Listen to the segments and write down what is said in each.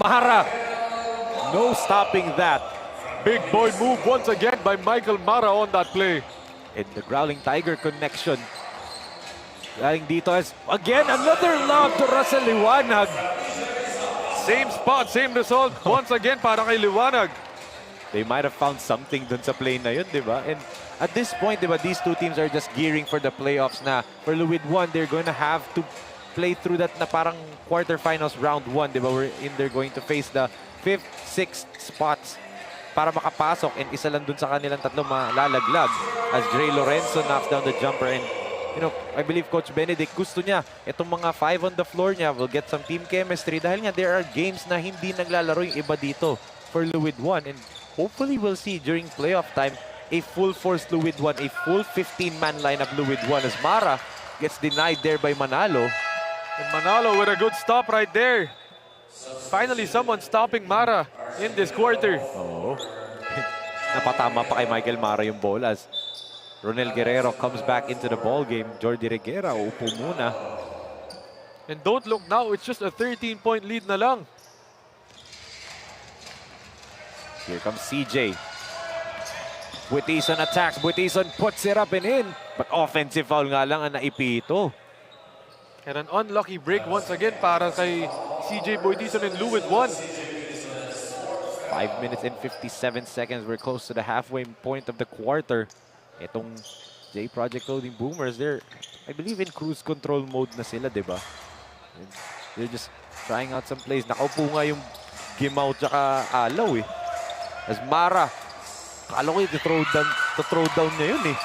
Mara. No stopping that. Big boy move once again by Michael Mara on that play. And the Growling Tiger connection. Galing dito as, again, another lob to Russell Liwanag. Same spot, same result. Once again para kay Liwanag. They might have found something dun sa play na yun, di ba? And at this point, di ba, these two teams are just gearing for the playoffs na. For LUID 1, they're going to have to play through that na parang quarterfinals round 1, di ba? They're going to face the 5th, 6th spots para makapasok, and isa lang dun sa kanilang tatlo malalaglag as Dre Lorenzo knocks down the jumper. And you know, I believe Coach Benedict gusto niya itong mga 5 on the floor niya will get some team chemistry dahil nga there are games na hindi naglalaro yung iba dito for LUID 1, and hopefully we'll see during playoff time a full force LUID 1, a full 15-man lineup LUID 1 as Mara gets denied there by Manalo. And Manalo with a good stop right there. Finally, someone stopping Mara in this quarter. Oo. Napatama pa kay Michael Mara yung ball as Ronel Guerrero comes back into the ball game. Jordi Reguera, upo muna. And don't look now, it's just a 13-point lead na lang. Here comes CJ. Buitison attacks. Buitison puts it up and in. But offensive foul nga lang ang naipito. And an unlucky break once again para kay CJ Buitison and LUID 1. 5 minutes and 57 seconds. We're close to the halfway point of the quarter. Itong J Project Clothing Boomers, they're, I believe, in cruise control mode na sila, diba? And they're just trying out some plays. Nakaupo nga yung Gimaw tsaka Alaw eh. As Mara, kala ko yung to-throw down niya yun eh.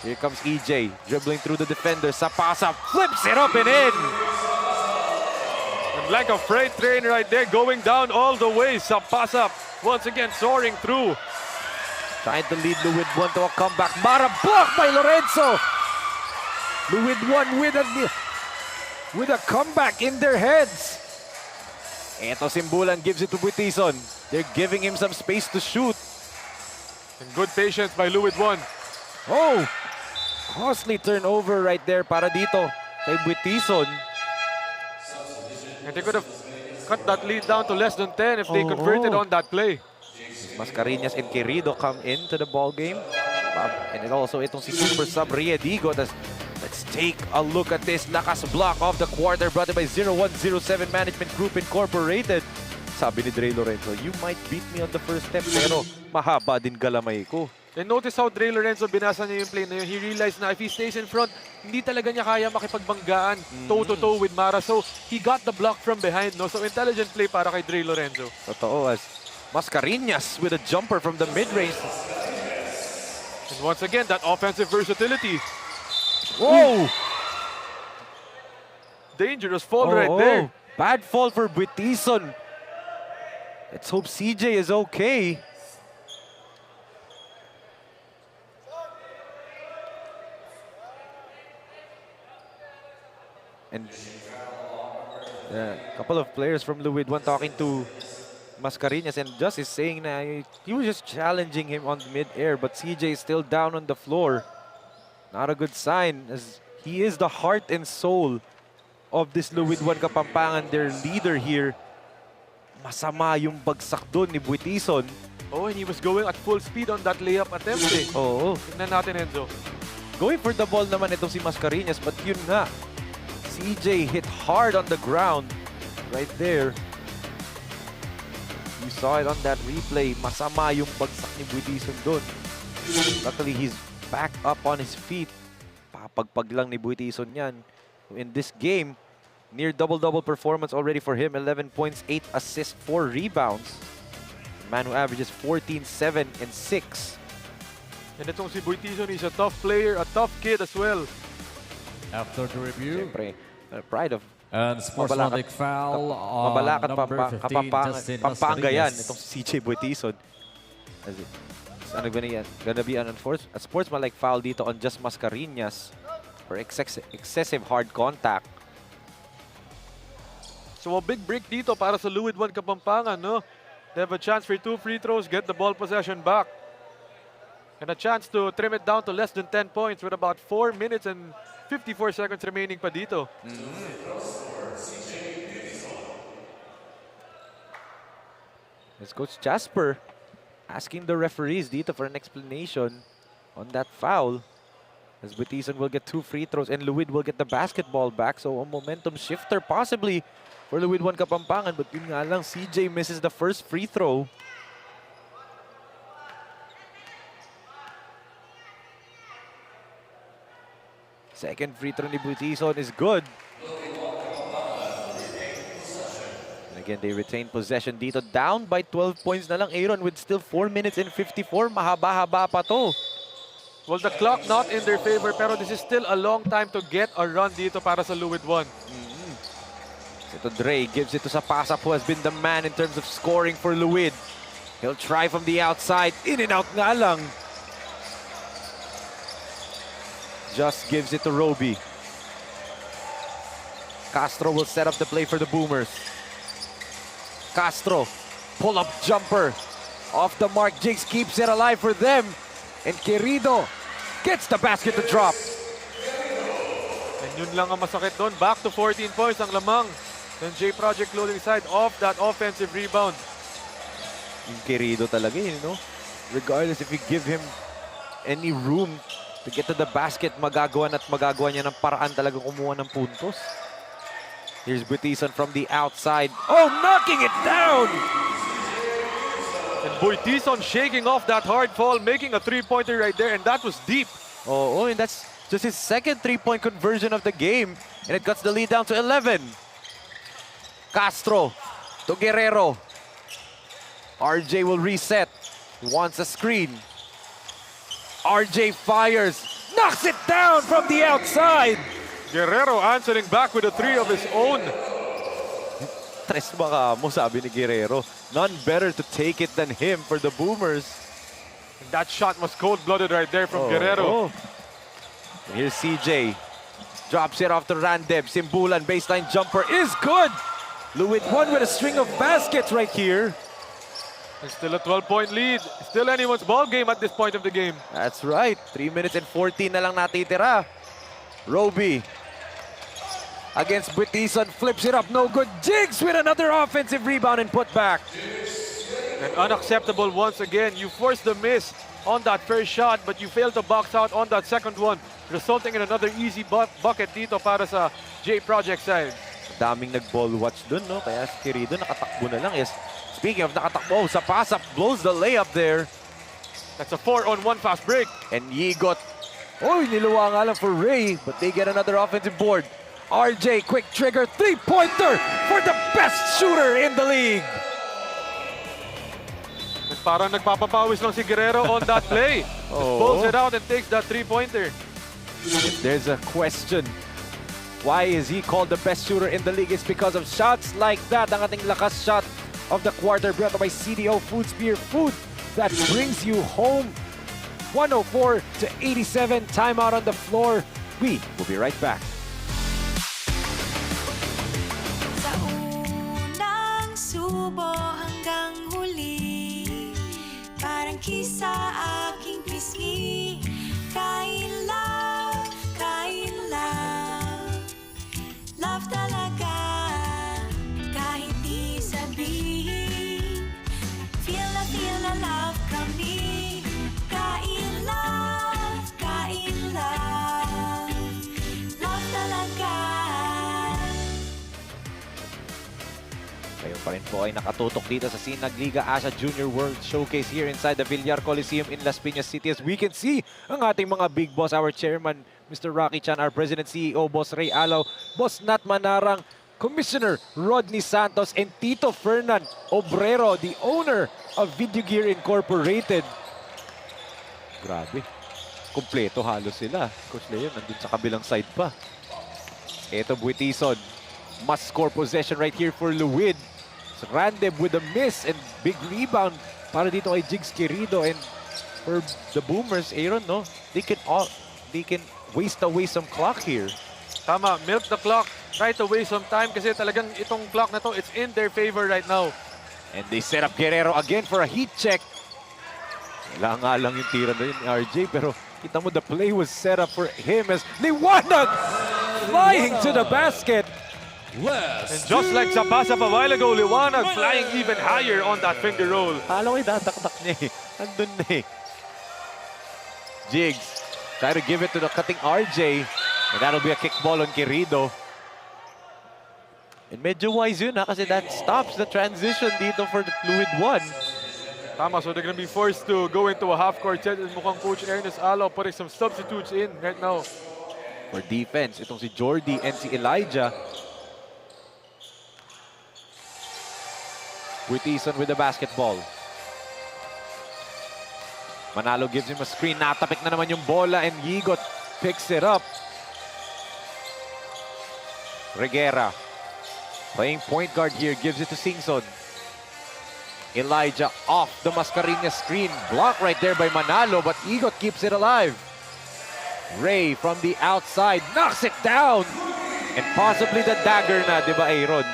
Here comes EJ, dribbling through the defender. Sapasa flips it up and in! And like a freight train right there, going down all the way. Sapasa once again soaring through. Trying to lead LUID 1 to a comeback. Mara blocked by Lorenzo. LUID 1 with a comeback in their heads. Eto Simbulan gives it to Buitison. They're giving him some space to shoot. And good patience by LUID 1. Oh! Costly turnover right there para dito kay Buitison. And they could have cut that lead down to less than 10 if they converted on that play. Mascareñas and Querido come into the ball game. And it also itong si Super Sub Riedigo. Let's take a look at this lakas block of the quarter brought by 0107 Management Group Incorporated. Sabi ni Dre Lorenzo, you might beat me on the first step pero mahaba din galamay ko. And notice how Dre Lorenzo binasa niya yung play na yun. He realized na if he stays in front, hindi talaga niya kaya makipagbanggaan toe-to-toe with Mara. So he got the block from behind. No? So intelligent play para kay Dre Lorenzo. Totoo as Mascareñas with a jumper from the mid-range. And once again, that offensive versatility. Whoa! Dangerous fall right there. Bad fall for Buitison. Let's hope CJ is okay. And a couple of players from LUID 1 talking to Mascareñas, and Just is saying that he was just challenging him on mid-air, but CJ is still down on the floor. Not a good sign, as he is the heart and soul of this LUID 1 Kapampangan, their leader here. Masama yung bagsak doon ni Buitison. Oh, and he was going at full speed on that layup attempt eh. Oo. Tignan natin, Enzo. Going for the ball naman itong si Mascareñas, but yun nga. CJ hit hard on the ground right there. You saw it on that replay. Masama yung bagsak ni Buitison doon. Luckily, he's back up on his feet. Papagpag lang ni Buitison yan. In this game, near double-double performance already for him. 11 points, 8 assists, 4 rebounds. A man who averages 14, 7, and 6. And itong si Buitison, he's a tough player, a tough kid as well. After the review, Siyempre, pride of and sportsmanlike foul on Mabalakat number 15, Justin Pampanga yan. Mascareñas. Itong si CJ Buitison. Ano gonna be a sportsmanlike foul dito on Just Mascareñas for excessive hard contact. So a big break dito para sa LUID 1 Kapampangan, no? They have a chance for 2 free throws, get the ball possession back. And a chance to trim it down to less than 10 points with about 4 minutes and 54 seconds remaining pa dito. As Coach Jasper asking the referees dito for an explanation on that foul. As Butison will get 2 free throws and LUID will get the basketball back. So a momentum shifter possibly for LUID 1 Kapampangan. But yun nga lang, CJ misses the first free throw. Second free throw ni Butison is good. And again, they retain possession dito. Down by 12 points na lang, Aaron, with still 4 minutes and 54. Mahaba-haba pa to. Well, the clock not in their favor, pero this is still a long time to get a run dito para sa LUID 1. Ito Dre gives it to Sapasa, who has been the man in terms of scoring for LUID. He'll try from the outside. In and out nga lang. Just gives it to Roby. Castro will set up the play for the Boomers. Castro, pull-up jumper. Off the mark, Jigs keeps it alive for them. And Querido gets the basket to drop. And yun lang ang masakit doon. Back to 14 points ang lamang. Then J Project loading side off that offensive rebound. Yung Querido talaga, you know? Regardless if you give him any room to get to the basket, magagawa niya ng paraan talagang kumuha ng puntos. Here's Butison from the outside. Oh, knocking it down! And Butison shaking off that hard fall, making a three-pointer right there, and that was deep. Oh, and that's just his second three-point conversion of the game. And it cuts the lead down to 11. Castro to Guerrero. RJ will reset. He wants a screen. RJ fires. Knocks it down from the outside. Guerrero answering back with a three of his own. Tres baka mo, sabi ni Guerrero. None better to take it than him for the Boomers. And that shot was cold-blooded right there from Guerrero. And here's CJ. Drops it off to Randeb. Simbulan, baseline jumper is good. LUID 1 with a string of baskets right here. It's still a 12-point lead. Still anyone's ball game at this point of the game. That's right. 3 minutes and 14 na lang natitira. Roby against Butison, flips it up, no good. Jigs with another offensive rebound and put back. And unacceptable once again. You forced the miss on that first shot, but you failed to box out on that second one, resulting in another easy bucket dito para sa J Project side. Daming nag-ball watch dun, no? Kaya si Querido nakatakbo na lang. Yes. Speaking of nakatakbo, Sapasa blows the layup there. That's a 4-on-1 fast break. And Yigot, niluwa nga lang for Ray, but they get another offensive board. RJ, quick trigger, three-pointer for the best shooter in the league. And parang nagpapapawis lang si Guerrero on that play. Just pulls it out and takes that three-pointer. If there's a question, why is he called the best shooter in the league? It's because of shots like that. Ang ating lakas shot of the quarter brought by CDO Food Spear Food that brings you home. 104-87, timeout on the floor. We will be right back. Sa unang subo hanggang huli, parang kisa aking pisngi. Kain love, love talaga. Kahit di sabihin, feel na love kami. Kain love, love talaga. Kayo pa rin po ay nakatutok dito sa SINAG Liga ASYA Junior World Showcase here inside the VILLAR COLISEUM in Las Piñas City. As we can see, ang ating mga big boss, our chairman, Mr. Rocky Chan, our president, CEO, Boss Ray Alaw, Boss Nat Manarang, Commissioner Rodney Santos, and Tito Fernan Obrero, the owner of Video Gear Incorporated. Grabe. Kompleto halos sila. Coach Leo, nandun sa kabilang side pa. Ito, Butison. Must score possession right here for LUID. Randeb with a miss and big rebound para dito kay Jigs Querido. And for the Boomers, Aaron, no? They can waste away some clock here. Tama, milk the clock. Try to waste some time kasi talagang itong clock na to, it's in their favor right now. And they set up Guerrero again for a heat check. Wala nga lang yung tira na yun ni RJ, pero kita mo the play was set up for him as Liwanag flying to the basket. And just like Zapasap a while ago, Liwanag flying even higher on that finger roll. Halo ay dadakdak niya eh. Andun na eh. Jigs, try to give it to the cutting RJ. And that'll be a kick ball on Querido. And medyo wise yun ha, kasi that stops the transition dito for the LUID 1. Tama, so they're gonna be forced to go into a half-court set. And mukhang Coach Ernest Alo putting some substitutes in right now. For defense, itong si Jordy and si Elijah. Witison with the basketball. Manalo gives him a screen. Natapik na naman yung bola and Yigot picks it up. Reguera playing point guard here, gives it to Singson. Elijah off the Mascareñas screen. Block right there by Manalo, but Yigot keeps it alive. Ray from the outside knocks it down. And possibly the dagger na, di ba, Aaron?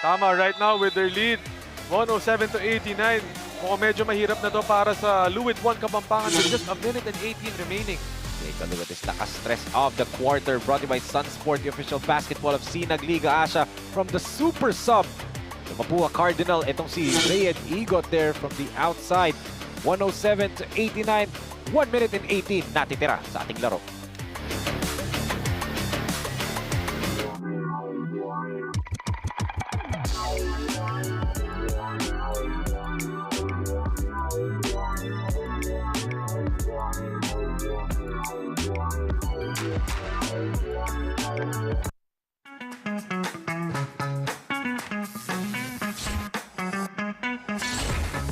Tama, right now with their lead, 107-89. Mukhang medyo mahirap na to para sa LUID 1 Kapampangan with just a minute and 18 remaining. Take a look at this naka-stress of the quarter, brought to you by Sunsport, the official basketball of SINAG Liga ASYA. From the super sub, the Mapua Cardinal, itong si Ray and Yigot there from the outside. 107-89, 1 minute and 18 natitira sa ating laro.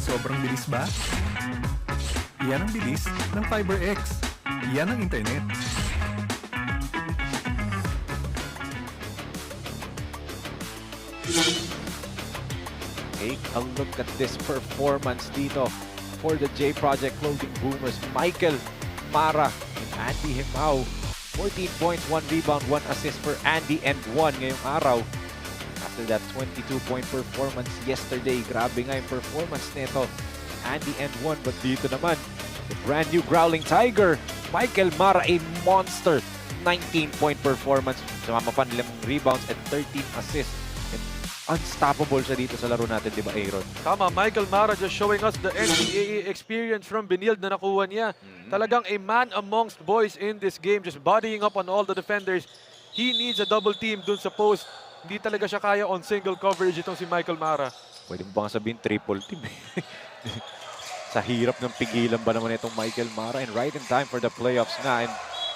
Sobrang bilis ba? Yan ang bilis ng FiberX. Yan ang internet. Take a look at this performance dito for the J Project Clothing Boomers. Michael Mara and Andy Himao. 14 points, 1 rebound, 1 assist for Andy and 1 ngayong araw. After that 22-point performance yesterday, grabe nga yung performance nito. Andy and 1, but dito naman, the brand new Growling Tiger, Michael Mara, a monster. 19-point performance, sumama pa nilang rebounds and 13 assists. And unstoppable siya dito sa laro natin, di ba, Aaron? Tama, Michael Mara just showing us the NCAA experience from Benilde na nakuha niya. Talagang a man amongst boys in this game, just bodying up on all the defenders. He needs a double team dun sa post. Hindi talaga siya kaya on single coverage itong si Michael Mara. Pwede mo ba nga sabihin triple team? Sa hirap ng pigilan ba naman itong Michael Mara, and right in time for the playoffs na. And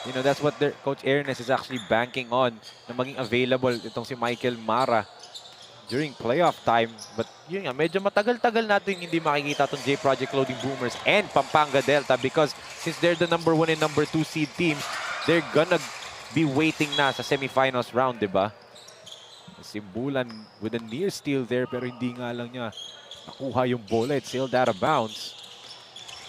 you know, that's what their Coach Ernest is actually banking on, na maging available itong si Michael Mara during playoff time. But yun nga, medyo matagal-tagal natin hindi makikita itong J Project Clothing Boomers and Pampanga Delta, because since they're the number 1 and number 2 seed teams, they're gonna be waiting na sa semifinals round, di ba? Simbulan with a near steal there, pero hindi nga lang niya nakuha yung bola. It's sailed out of bounds.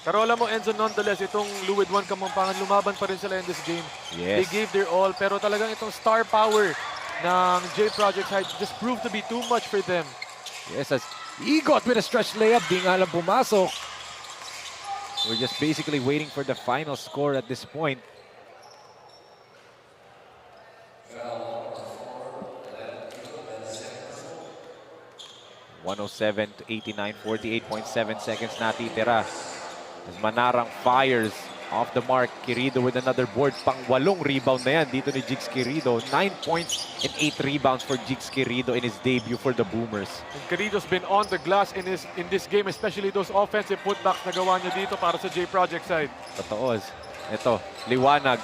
Pero alam mo, Enzo, nonetheless, itong LUID 1 Kapampangan, lumaban pa rin sila in this game. Yes. They gave their all, pero talagang itong star power ng J Project side just proved to be too much for them. Yes, as Yigot with a stretch layup, di nga lang pumasok. We're just basically waiting for the final score at this point. (107-89), 48.7 seconds natitira. As Manarang fires off the mark. Querido with another board. Pang-8 rebound na yan dito ni Jigs Querido. 9 points and 8 rebounds for Jigs Querido in his debut for the Boomers. And Querido's been on the glass in this game, especially those offensive putbacks na gawa niya dito para sa J Project side. Totoo. Ito, Liwanag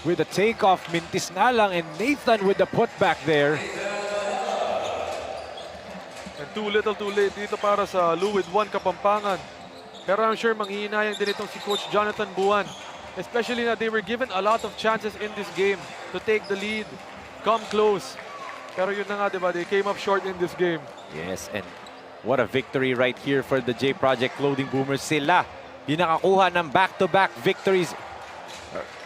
with the takeoff. Mintis nga lang, and Nathan with the putback there. And too little too late dito para sa LUID 1 Kapampangan. Pero I'm sure manghihinayang din itong si Coach Jonathan Buwan. Especially na they were given a lot of chances in this game to take the lead, come close. Pero yun na nga, diba? They came up short in this game. Yes, and what a victory right here for the J Project Clothing Boomers. Sila yung nakakuha ng back-to-back victories.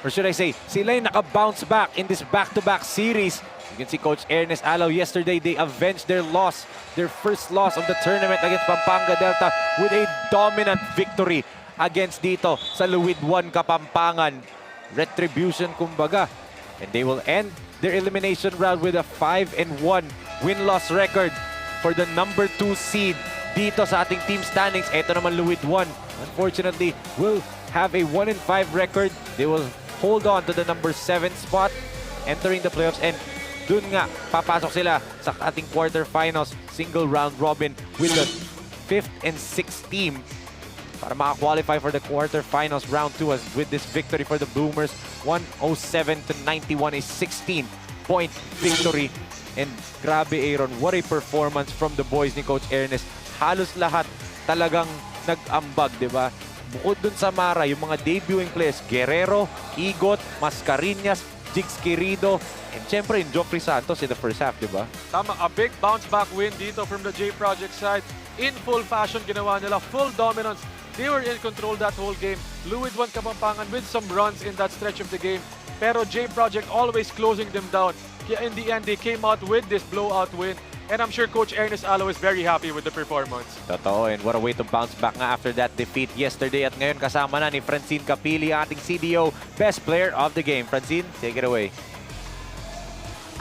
Or should I say, sila yung naka-bounce back in this back-to-back series. You can see Coach Ernest Alaw yesterday, they avenged their loss, their first loss of the tournament against Pampanga Delta with a dominant victory against dito sa LUID 1 Kapampangan. Retribution kumbaga. And they will end their elimination round with a 5-1 win-loss record for the number 2 seed dito sa ating team standings. Ito naman LUID 1. Unfortunately, will have a 1-5 record. They will hold on to the number 7 spot entering the playoffs, and dun nga papasok sila sa ating quarterfinals single round robin with the 5th and 6th team para maka-qualify for the quarterfinals round 2. As with this victory for the Boomers, 107-91, a 16-point victory. And grabe, Aaron, what a performance from the boys ni Coach Ernest. Halos lahat talagang nag-ambag, di ba? Bukod dun sa Mara, yung mga debuting players, Guerrero, Igot, Mascarinas, Jigs Querido, and syempre yung Joffrey Santos in the first half, di ba? Tama, a big bounce back win dito from the J Project side. In full fashion, ginawa nila, full dominance. They were in control that whole game. LUID 1 Kapampangan with some runs in that stretch of the game. Pero J Project always closing them down. Kaya in the end, they came out with this blowout win. And I'm sure Coach Ernest Alo is very happy with the performance. Totoo, and what a way to bounce back nga after that defeat yesterday. At ngayon kasama na ni Francine Capili, ating CDO Best Player of the Game. Francine, take it away.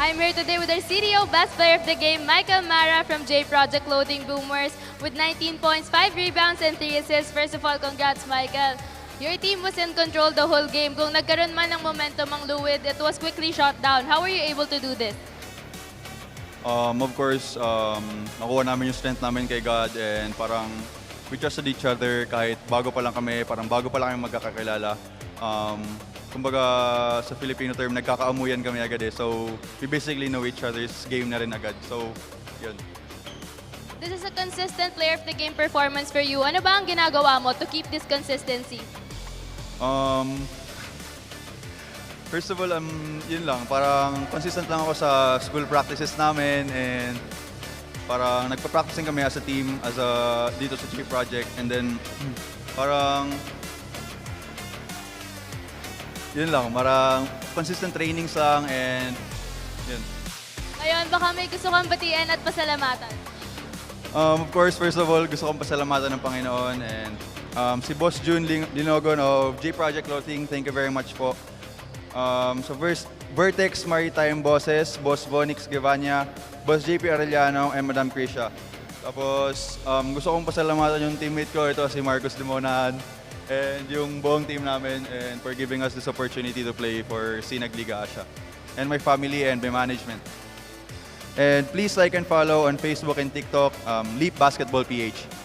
I'm here today with our CDO Best Player of the Game, Michael Mara from J Project Loading Boomers with 19 points, 5 rebounds, and 3 assists. First of all, congrats, Michael. Your team was in control the whole game. Kung nagkaroon man ng momentum ang LUID, it was quickly shot down. How were you able to do this? Of course, nakuha namin yung strength namin kay God, and parang we trusted each other kahit bago pa lang kami, parang bago pa lang kami magkakakilala. Kumbaga sa Filipino term, nagkakaamuyan kami agad eh. So we basically know each other's game na rin agad. So yun. This is a consistent player of the game performance for you. Ano ba ang ginagawa mo to keep this consistency? First of all, yun lang, parang consistent lang ako sa school practices namin, and parang nagpa-practicing kami as a team, dito sa J Project, and then parang yun lang, parang consistent trainings lang, and yun. Ngayon, baka may gusto kang batiin at pasalamatan. Of course, first of all, gusto kong pasalamatan ng Panginoon, and si Boss June Linogon of J Project Clothing, thank you very much po. So first, Vertex Maritime Bosses, Boss Vonix Gavania, Boss JP Arellano, and Madam Krisha. Tapos, gusto kong pasalamatan yung teammate ko, ito si Marcos Limonan, and yung buong team namin, and for giving us this opportunity to play for SINAG Liga Asya. And my family and my management. And please like and follow on Facebook and TikTok, Leap Basketball PH.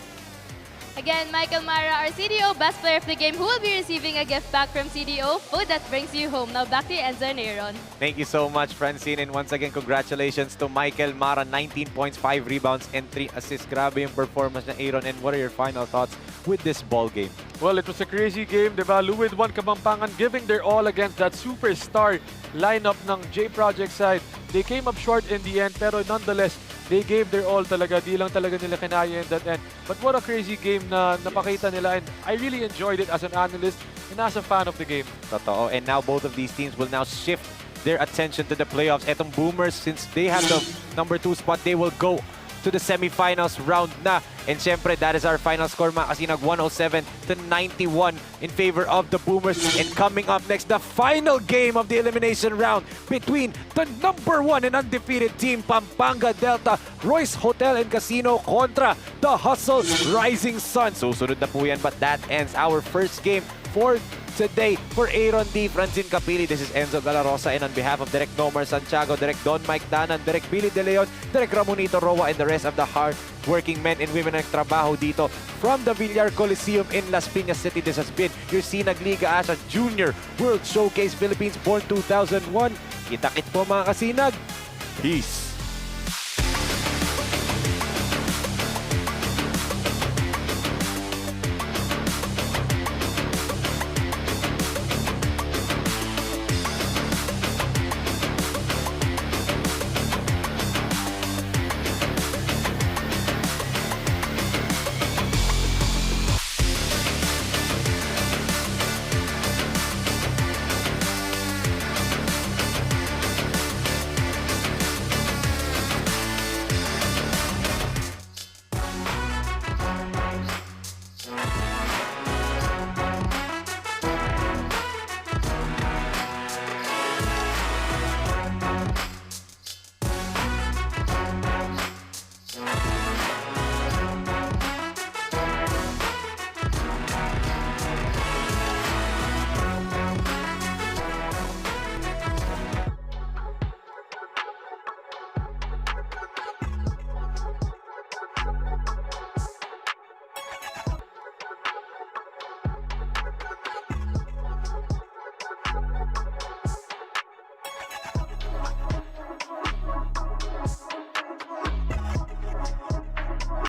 Again, Michael Mara, our CDO Best Player of the Game, who will be receiving a gift back from CDO, food that brings you home. Now back to Enzo and Aaron. Thank you so much, Francine. And once again, congratulations to Michael Mara. 19 points, 5 rebounds, and 3 assists. Grabe yung performance ng Aaron. And what are your final thoughts with this ball game? Well, it was a crazy game, diba? LUID 1 Kapampangan giving their all against that superstar lineup ng J Project side. They came up short in the end, pero nonetheless, they gave their all talaga. Di lang talaga nila kinaya in that end. But what a crazy game na napakita nila, and I really enjoyed it as an analyst and as a fan of the game. Totoo. And now both of these teams will now shift their attention to the playoffs. Etong Boomers, since they have the number 2 spot, they will go to the semifinals round na. And syempre, that is our final score, mga kasinag, 107-91 in favor of the Boomers. And coming up next, the final game of the elimination round between the number 1 and undefeated team, Pampanga Delta Royce Hotel and Casino kontra the Hustle Rising Sun. Susunod na po yan, but that ends our first game for today. For Aaron D, Francine Capili, this is Enzo Galarosa, and on behalf of Direk Nomar Santiago, Direk Don Mike Danan, Direk Billy De Leon, Direk Ramonito Roa, and the rest of the hard-working men and women na nagtrabaho dito from the VILLAR Coliseum in Las Piñas City. This has been your SINAG Liga Asya Junior World Showcase Philippines Born 2001. Kita-kit po, mga kasinag. Peace!